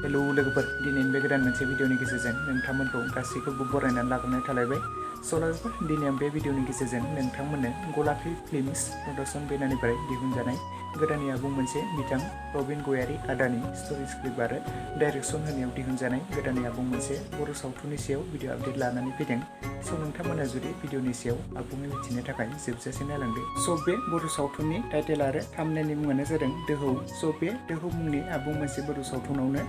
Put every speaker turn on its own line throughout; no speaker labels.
Hello लोगोफोर दिनैनि बे गोदान मोनसे भिडिअनि गेजेरजों नोंथांमोनखौ गासैखौबो बरायनानै लाग्रोनाय थालायबाय। स' लोगोफोर दिनै आं बे भिडिअनि गेजेरजों नोंथांमोननो गलापी फिल्म्स प्रडाक्शन बेनारनिफ्राय दिहुनजानाय गोदाननि आबुं मोनसे बिथां प्रबिन गयारी आदानि स्ट'री स्क्रिप्ट आरो डाइरेक्शन होनायाव दिहुनजानाय गोदाननि आबुं मोनसे बर' सावथुननि सायाव भिडिअ आपडेट लानानै फैदों। स' नोंथांमोना जुदि भिडिअनि सायाव आबुङै मिथिनो थाखाय जोबजासिम नायलांदो। स' बे बर' सावथुननि टाइटेल आरो थाम्बनेलनि मुङानो जादों दोहौ। स' बे दोहौ मुंनि आबुं मोनसे बर' सावथुनावनो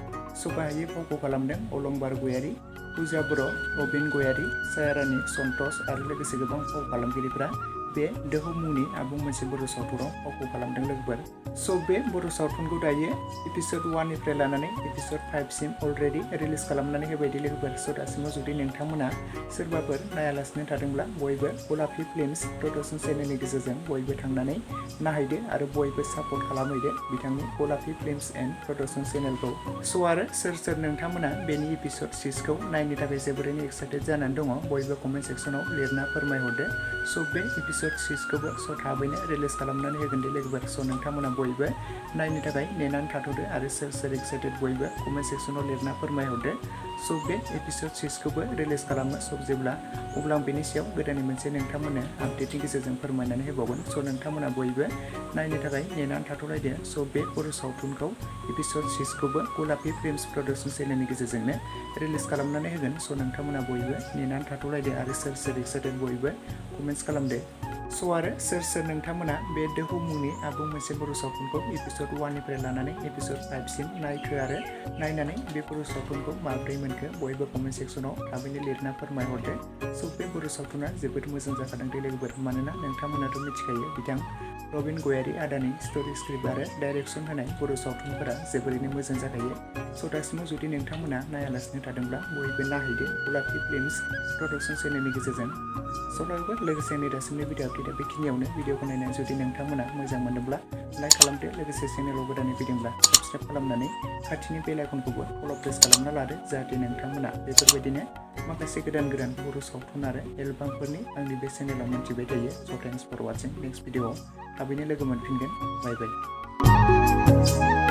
गाहायै फावखौ खालामदों अलंबार गयारी, पुजा बर', प्रबिन गयारी, सायारानी, सन्तोष आरो लोगोसे गोबां फाव खालामगिरिफ्रा बे दोहौ मुंनि आबुं मोनसे बर' सावथुनाव फावखौ खालामदों लोगोफोर। स' बे बर' सावथुनखौ दायो एपिसड 1 निफ्राय लानानै एपिसड 5 सिम अलरेडि रिलिज खालामनानै होबायदि लोगोफोर। स' दासिमाव जुदि नोंथांमोना सोरबाफोर नायालासिनो थादोंब्ला बयबो गलापी फिल्म्स प्रडाक्शन चेनेलनि गेजेरजों बयबो थांनानै नायहैदो आरो बयबो सापर्ट खालामहैदो बिथांनि गलापी फिल्म्स एन्ड प्रडाक्शन चेनेलखौ। स' आरो सोर नोंथांमोना बेनि एपिसड 6 खौ नायनो थाखाय जोबोरैनो एक्साइटेड जानानै दङ बयबो कमेन्ट सेक्सनाव लिरना फोरमायहरदो। स' बे एपिसड 6 खौबो स' थाबैनो रिलिज खालामनानै होगोन दे लोगोफोर। स' नोंथांमोना बयबो नायनो थाखाय नेनानै थाथ'दो आरो सोर एक्साइटेड बयबो कमेन्ट सेक्सनाव लिरना फोरमायहरदो। स' बे एपिसड 6 खौबो रिलिज खालामनो सफैब्ला अब्ला आं बेनि सायाव गोदानै मोनसे नोंथांमोननो आपडेटनि गेजेरजों फोरमायनानै होबावगोन। स' नोंथांमोना बयबो नायनो थाखाय नेनानै थाथ'लायदो। स' बे बर' सावथुनखौ एपिसड 6 खौबो गलापी फिल्म्स प्रडाक्शन चेनेलनि गेजेरजोंनो रिलिज खालामनानै होगोन। स' नोंथांमोना बयबो नेनानै थाथ'लायदो आरो सोर एक्साइटेड बयबो कमेन्ट्स खालामदो। स' आरो सोर नोंथांमोना बे दोहौ मुंनि आबुं मोनसे बर' सावथुनखौ एपिसड 1 निफ्राय लानानै एपिसड 5 सिम नायखो आरो नायनानै बे बर' सावथुनखौ माबोरै मोनखो बयबो कमेन्ट सेक्सनाव थाबैनो लिरना फोरमायहरदो। स' बे बर' सावथुना जोबोद मोजां जाखादों दे लोगोफोर। मानोना नोंथांमोनाथ' मिथिखायो बिथां प्रबिन गयारी आदानि स्ट'री स्क्रिप्ट आरो डाइरेक्शन होनाय बर' सावथुनफोरा जोबोरैनो मोजां जाखायो। स' दासिमाव जुदि नोंथांमोना नायालासिनो थादोंब्ला बयबो नायहैदो गलापी फिल्म्स प्रडाक्शन चेनेलनि गेजेरजों। स' लोगोसे नै दासिमनि भिडिअ आपडेटआ बेखिनियावनो। भिडिअखौ नायनानै जुदि नोंथांमोना मोजां मोनोब्ला लाइक खालामदो, लोगोसे चेनेलाव गोदानै फैदोंब्ला साबस्क्राइब खालामनानै खाथिनि बेल आइकनखौबो अल प्रेस खालामना लादो जाहाथे नोंथांमोना बेफोरबायदिनो माखासे गोदान बर' सावथुन आरो एलबामफोरनि आंनि बे चेनेलाव मोनथिबाय थायो। स' थेंक्स फर वाचिं। नेक्स्ट भिडिअआव थाबैनो लोगो मोनफिनगोन। बाय बाय।